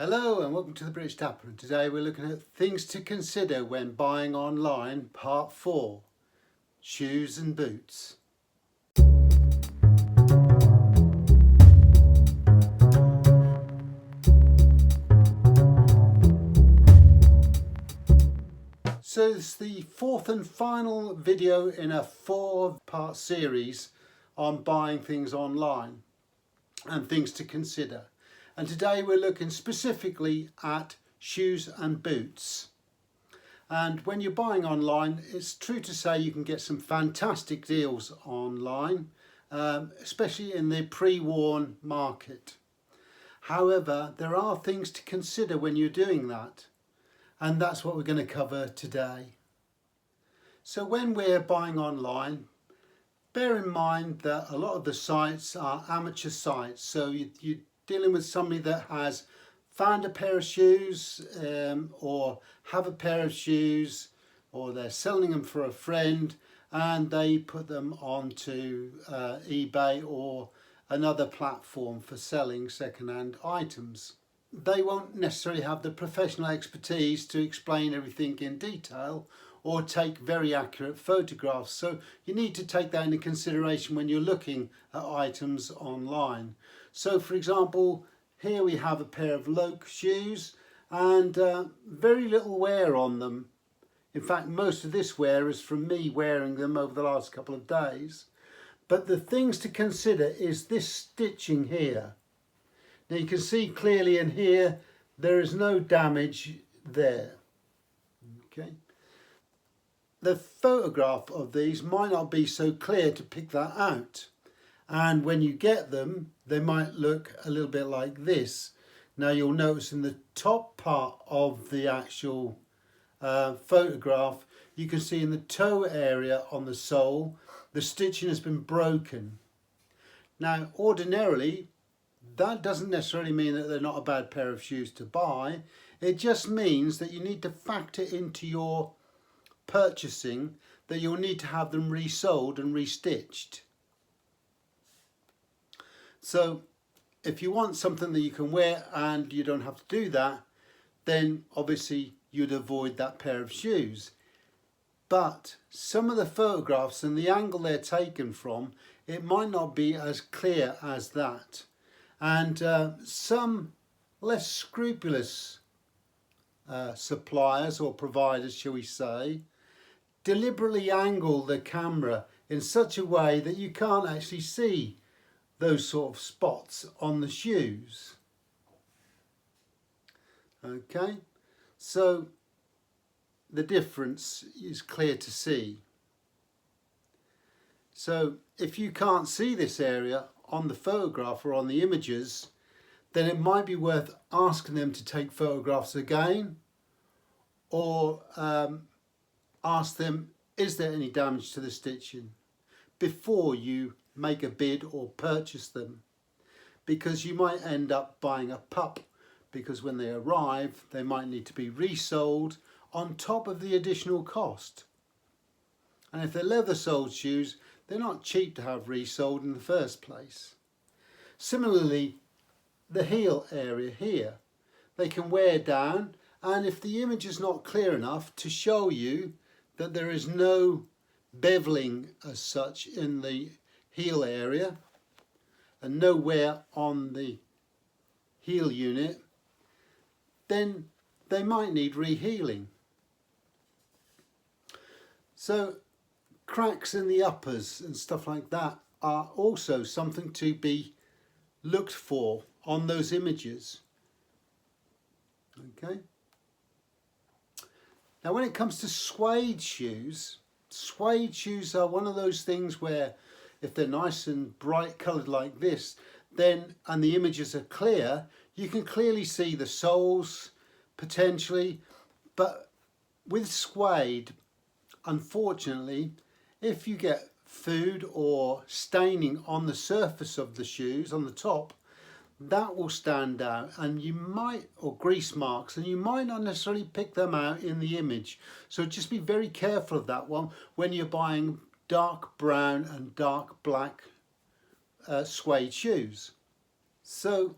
Hello and welcome to the British Dapper, and today we're looking at things to consider when buying online, part 4, shoes and boots. So it's the fourth and final video in a 4-part series on buying things online and things to consider. And today we're looking specifically at shoes and boots. And when you're buying online, it's true to say you can get some fantastic deals online, especially in the pre-worn market. However, there are things to consider when you're doing that, and that's what we're going to cover today. So when we're buying online, bear in mind that a lot of the sites are amateur sites, so you're dealing with somebody that has found a pair of shoes or have a pair of shoes, or they're selling them for a friend and they put them onto eBay or another platform for selling second-hand items. They won't necessarily have the professional expertise to explain everything in detail or take very accurate photographs, so you need to take that into consideration when you're looking at items online. So for example, here we have a pair of Loke shoes and very little wear on them. In fact, most of this wear is from me wearing them over the last couple of days. But the things to consider is this stitching here. Now you can see clearly in here there is no damage there. Okay. The photograph of these might not be so clear to pick that out, and when you get them they might look a little bit like this. Now you'll notice in the top part of the actual photograph you can see in the toe area on the sole the stitching has been broken. Now ordinarily that doesn't necessarily mean that they're not a bad pair of shoes to buy. It just means that you need to factor into your purchasing that you'll need to have them resoled and restitched. So if you want something that you can wear and you don't have to do that, then obviously you'd avoid that pair of shoes. But some of the photographs and the angle they're taken from, it might not be as clear as that. And some less scrupulous suppliers or providers, shall we say, deliberately angle the camera in such a way that you can't actually see those sort of spots on the shoes. Okay, so the difference is clear to see. So if you can't see this area on the photograph or on the images, then it might be worth asking them to take photographs again, or ask them, is there any damage to the stitching, before you make a bid or purchase them, because you might end up buying a pup, because when they arrive they might need to be resoled on top of the additional cost. And if they're leather soled shoes, they're not cheap to have resoled in the first place. Similarly, the heel area here, they can wear down, and if the image is not clear enough to show you that there is no beveling as such in the heel area and no wear on the heel unit, then they might need rehealing. So cracks in the uppers and stuff like that are also something to be looked for on those images. Okay. Now when it comes to suede shoes are one of those things where if they're nice and bright coloured like this, then, and the images are clear, you can clearly see the soles potentially. But with suede, unfortunately, if you get food or staining on the surface of the shoes on the top, that will stand out, and you might, or grease marks, and you might not necessarily pick them out in the image. So just be very careful of that one when you're buying dark brown and dark black suede shoes. So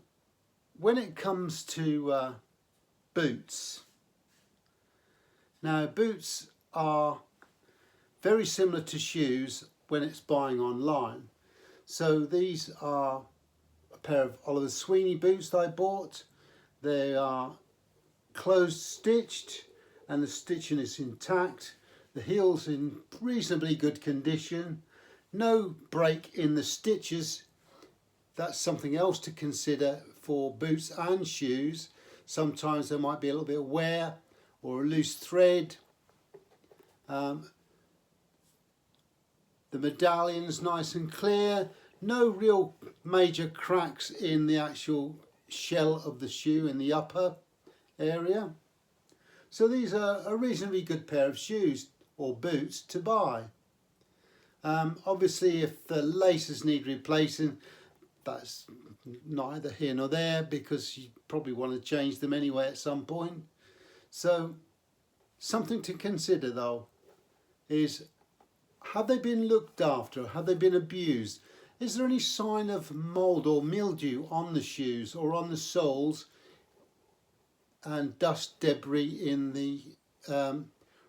when it comes to boots, now boots are very similar to shoes when it's buying online. So these are a pair of Oliver Sweeney boots that I bought. They are closed stitched and the stitching is intact. The heel's in reasonably good condition. No break in the stitches. That's something else to consider for boots and shoes. Sometimes there might be a little bit of wear or a loose thread. The medallion's nice and clear. No real major cracks in the actual shell of the shoe in the upper area. So these are a reasonably good pair of shoes or boots to buy. Obviously if the laces need replacing, that's neither here nor there because you probably want to change them anyway at some point. So something to consider though is, have they been looked after? Have they been abused? Is there any sign of mould or mildew on the shoes or on the soles and dust debris in the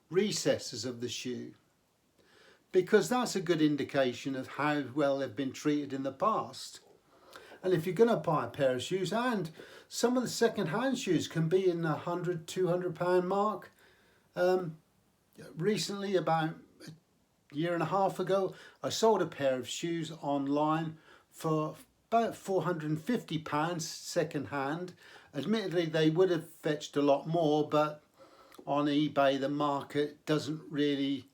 recesses of the shoe? Because that's a good indication of how well they've been treated in the past. And if you're going to buy a pair of shoes, and some of the second-hand shoes can be in the £100, £200 mark. Recently, about a year and a half ago, I sold a pair of shoes online for about £450 second-hand. Admittedly, they would have fetched a lot more, but on eBay the market doesn't really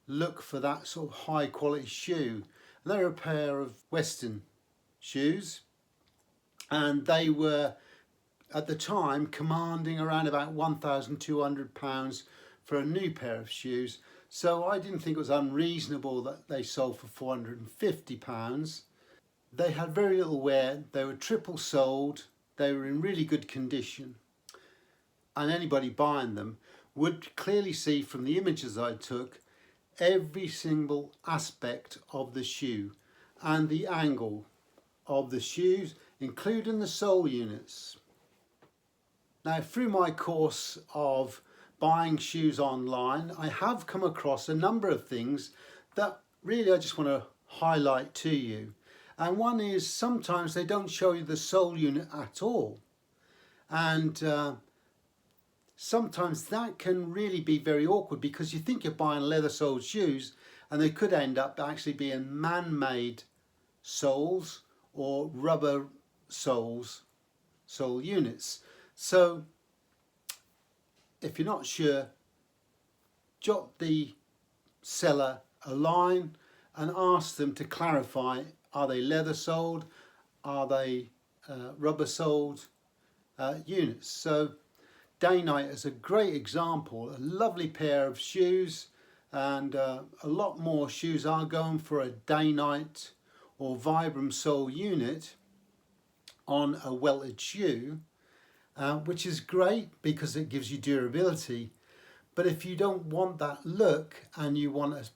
look for that sort of high quality shoe. And they're a pair of Western shoes, and they were at the time commanding around about £1,200 for a new pair of shoes. So I didn't think it was unreasonable that they sold for £450. They had very little wear, they were triple soled, they were in really good condition, and anybody buying them would clearly see from the images I took every single aspect of the shoe and the angle of the shoes, including the sole units. Now, through my course of buying shoes online, I have come across a number of things that really I just want to highlight to you. And one is sometimes they don't show you the sole unit at all. And sometimes that can really be very awkward because you think you're buying leather soled shoes and they could end up actually being man-made soles or rubber sole units. So if you're not sure, jot the seller a line and ask them to clarify, are they leather soled, are they rubber soled units. So Day Night is a great example, a lovely pair of shoes, and a lot more shoes are going for a Day Night or Vibram sole unit on a welted shoe, which is great because it gives you durability. But if you don't want that look and you want a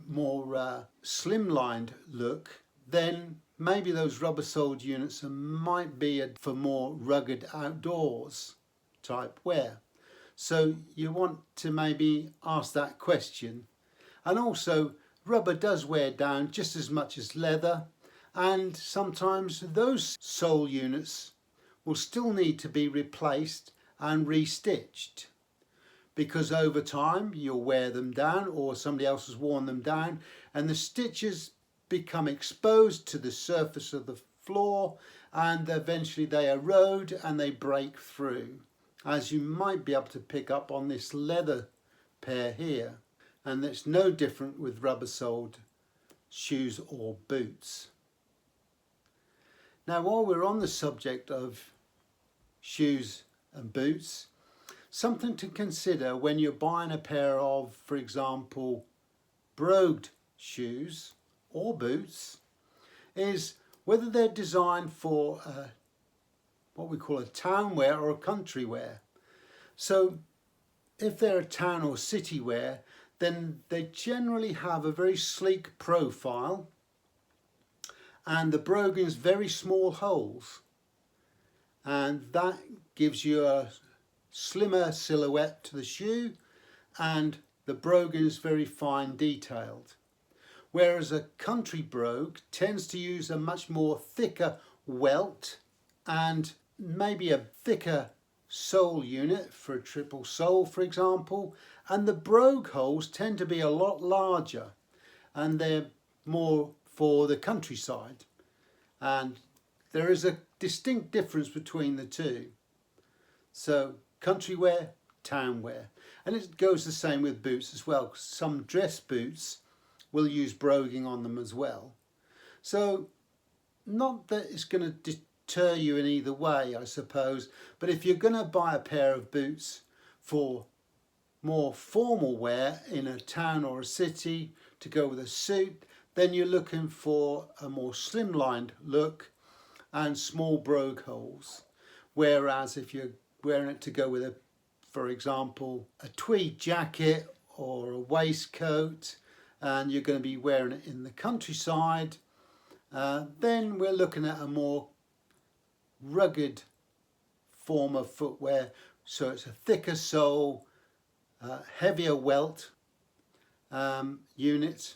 more slimlined look, then maybe those rubber soled units might be for more rugged outdoors type wear. So you want to maybe ask that question. And also, rubber does wear down just as much as leather, and sometimes those sole units will still need to be replaced and restitched, because over time you'll wear them down or somebody else has worn them down and the stitches become exposed to the surface of the floor and eventually they erode and they break through, as you might be able to pick up on this leather pair here. And it's no different with rubber soled shoes or boots. Now, while we're on the subject of shoes and boots, something to consider when you're buying a pair of, for example, brogued shoes or boots is whether they're designed for what we call a town wear or a country wear. So if they're a town or city wear, then they generally have a very sleek profile and the brogans very small holes. and that gives you a slimmer silhouette to the shoe, and the brogue is very fine detailed. Whereas a country brogue tends to use a much more thicker welt and maybe a thicker sole unit for a triple sole, for example, and the brogue holes tend to be a lot larger, and they're more for the countryside, and there is a distinct difference between the two. So country wear, town wear, and it goes the same with boots as well. Some dress boots will use broguing on them as well. So not that it's going to deter you in either way, I suppose, but if you're going to buy a pair of boots for more formal wear in a town or a city to go with a suit, then you're looking for a more slimlined look and small brogue holes. Whereas if you're wearing it to go with, for example, a tweed jacket or a waistcoat, and you're going to be wearing it in the countryside, then we're looking at a more rugged form of footwear. So it's a thicker sole, heavier welt unit,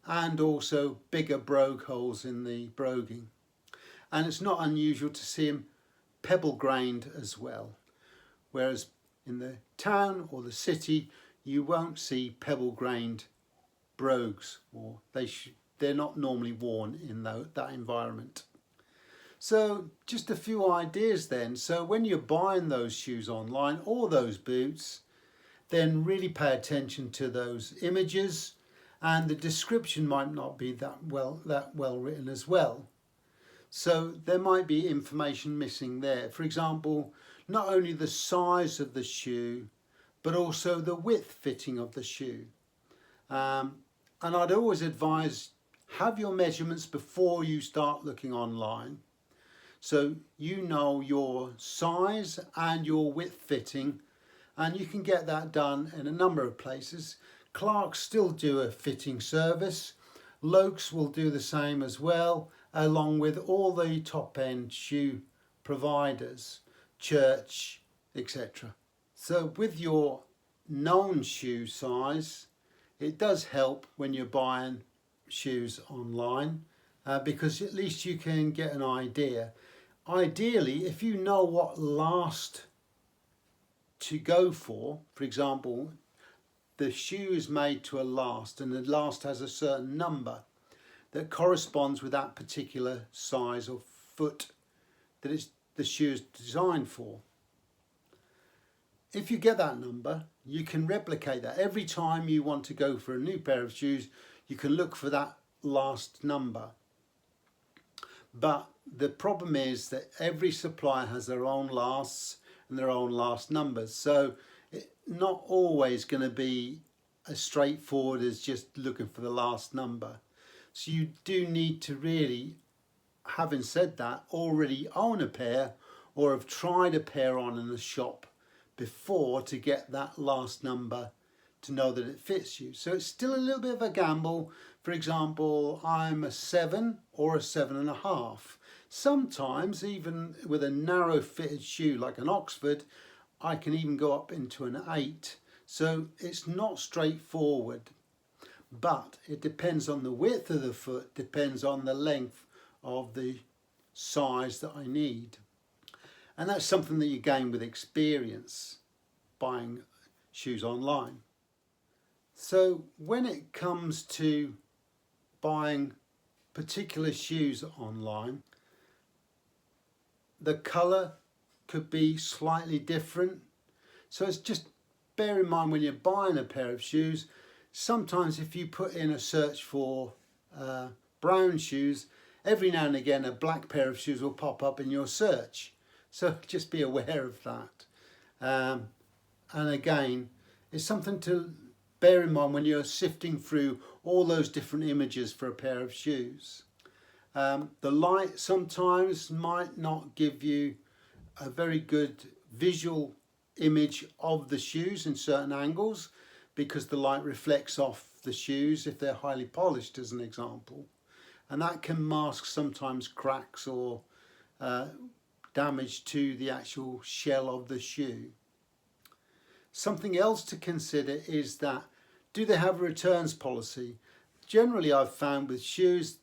and also bigger brogue holes in the broguing. And it's not unusual to see them pebble grained as well, whereas in the town or the city you won't see pebble grained brogues, or they're not normally worn in that environment. So just a few ideas then. So when you're buying those shoes online or those boots, then really pay attention to those images, and the description might not be that well written as well. So there might be information missing there. For example, not only the size of the shoe, but also the width fitting of the shoe. And I'd always advise, have your measurements before you start looking online, so you know your size and your width fitting, and you can get that done in a number of places. Clark's still do a fitting service. Lokes will do the same as well, along with all the top end shoe providers, Church, etc. So with your known shoe size, it does help when you're buying shoes online, because at least you can get an idea. Ideally, if you know what last to go for example, the shoe is made to a last, and the last has a certain number that corresponds with that particular size of foot that the shoe is designed for. If you get that number, you can replicate that. Every time you want to go for a new pair of shoes, you can look for that last number. But the problem is that every supplier has their own lasts and their own last numbers. So it's not always going to be as straightforward as just looking for the last number. So you do need to really, having said that, already own a pair or have tried a pair on in the shop before to get that last number to know that it fits you. So it's still a little bit of a gamble. For example, I'm a 7 or a 7.5. Sometimes even with a narrow fitted shoe like an Oxford, I can even go up into an 8. So it's not straightforward, but it depends on the width of the foot, depends on the length of the size that I need. And that's something that you gain with experience buying shoes online. So when it comes to buying particular shoes online, the colour could be slightly different. So it's just bear in mind when you're buying a pair of shoes, sometimes if you put in a search for brown shoes, every now and again a black pair of shoes will pop up in your search. So just be aware of that. And again, it's something to bear in mind when you're sifting through all those different images for a pair of shoes. The light sometimes might not give you a very good visual image of the shoes in certain angles, because the light reflects off the shoes if they're highly polished, as an example, and that can mask sometimes cracks or damage to the actual shell of the shoe. Something else to consider is that, do they have a returns policy? Generally, I've found with shoes,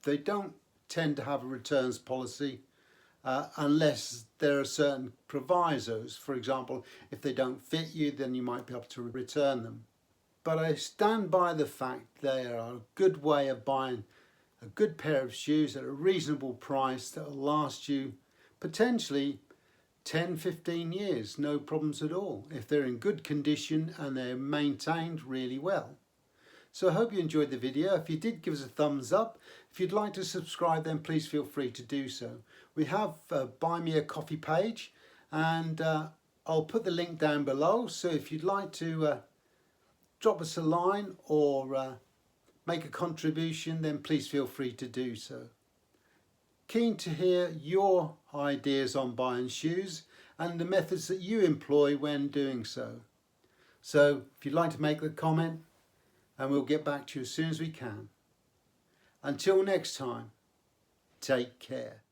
they don't tend to have a returns policy unless there are certain provisos. For example, if they don't fit you, then you might be able to return them. But I stand by the fact they are a good way of buying a good pair of shoes at a reasonable price that will last you potentially 10-15 years, no problems at all, if they're in good condition and they're maintained really well. So I hope you enjoyed the video. If you did, give us a thumbs up. If you'd like to subscribe, then please feel free to do so. We have a Buy Me a Coffee page, and I'll put the link down below. So if you'd like to drop us a line or make a contribution, then please feel free to do so. Keen to hear your ideas on buying shoes and the methods that you employ when doing so. So if you'd like to make a comment, and we'll get back to you as soon as we can. Until next time, take care.